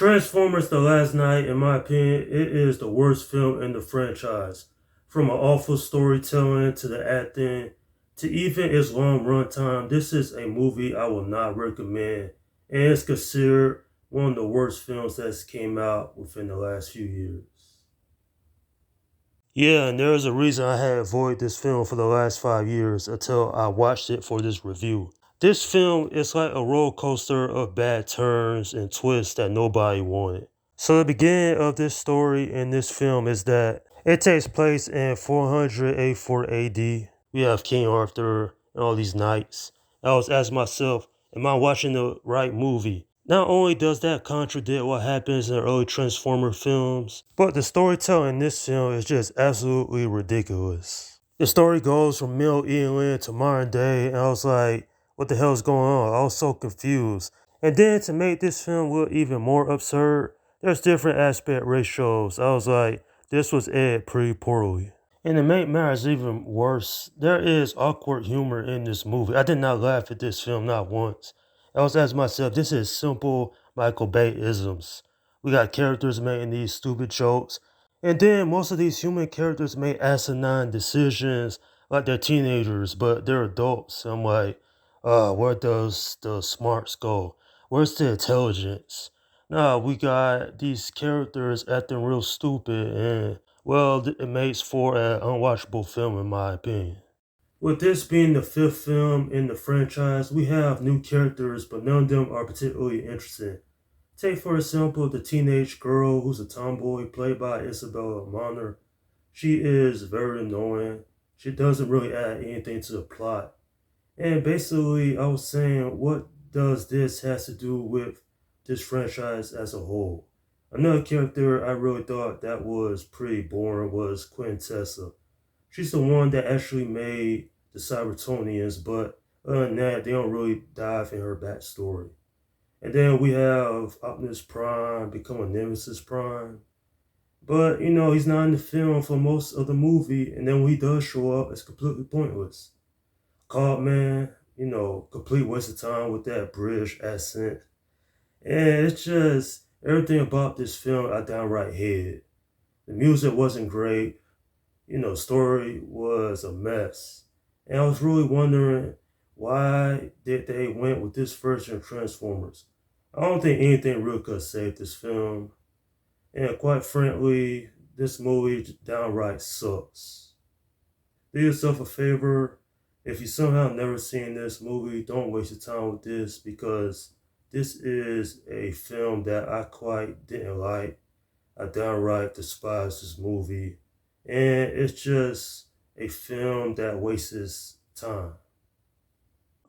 Transformers The Last Night, in my opinion, it is the worst film in the franchise. From an awful storytelling to the acting to even its long runtime, this is a movie I will not recommend, and it's considered one of the worst films that's came out within the last few years. Yeah, and there's a reason I had avoided this film for the last 5 years until I watched it for this review. This film is like a roller coaster of bad turns and twists that nobody wanted. So the beginning of this story in this film is that it takes place in 484 AD. We have King Arthur and all these knights. I was asking myself, am I watching the right movie? Not only does that contradict what happens in the early Transformer films, but the storytelling in this film is just absolutely ridiculous. The story goes from Middle England to modern day, and I was like, what the hell is going on? I was so confused. And then to make this film look even more absurd, there's different aspect ratios. I was like, this was edited pretty poorly. And to make matters even worse, there is awkward humor in this movie. I did not laugh at this film, not once. I was asking myself, this is simple Michael Bay isms. We got characters making these stupid jokes, and then most of these human characters make asinine decisions like they're teenagers, but they're adults. I'm like, where does the smarts go? Where's the intelligence? Nah, we got these characters acting real stupid, and well, it makes for an unwatchable film in my opinion. With this being the fifth film in the franchise, we have new characters, but none of them are particularly interesting. Take, for example, the teenage girl who's a tomboy, played by Isabella Moner. She is very annoying. She doesn't really add anything to the plot. And basically, I was saying, what does this has to do with this franchise as a whole? Another character I really thought that was pretty boring was Quintessa. She's the one that actually made the Cybertronians, but other than that, they don't really dive in her backstory. And then we have Optimus Prime becoming Nemesis Prime. But, he's not in the film for most of the movie, and then when he does show up, it's completely pointless. Cartman, complete waste of time with that British accent. And it's just, everything about this film I downright hated. The music wasn't great. Story was a mess. And I was really wondering, why did they went with this version of Transformers? I don't think anything really could save this film. And quite frankly, this movie downright sucks. Do yourself a favor. If you somehow never seen this movie, don't waste your time with this because this is a film that I quite didn't like. I downright despise this movie. And it's just a film that wastes time.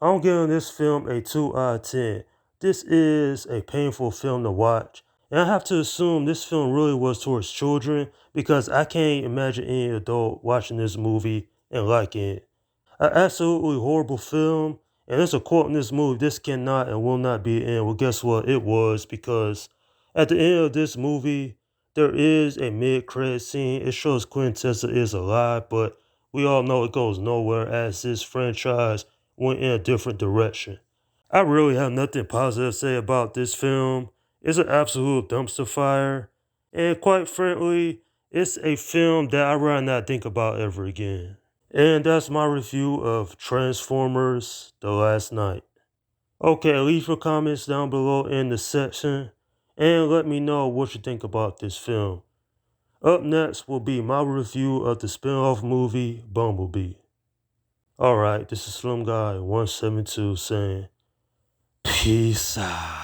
I'm giving this film a 2 out of 10. This is a painful film to watch. And I have to assume this film really was towards children because I can't imagine any adult watching this movie and liking it. An absolutely horrible film. And there's a quote in this movie, this cannot and will not be the end. Well, guess what? It was because at the end of this movie, there is a mid-credit scene. It shows Quintessa is alive, but we all know it goes nowhere as this franchise went in a different direction. I really have nothing positive to say about this film. It's an absolute dumpster fire. And quite frankly, it's a film that I'd rather not think about ever again. And that's my review of Transformers The Last Night. Okay, leave your comments down below in the section and let me know what you think about this film. Up next will be my review of the spin-off movie Bumblebee. Alright, this is Slim Guy 172 saying, peace out.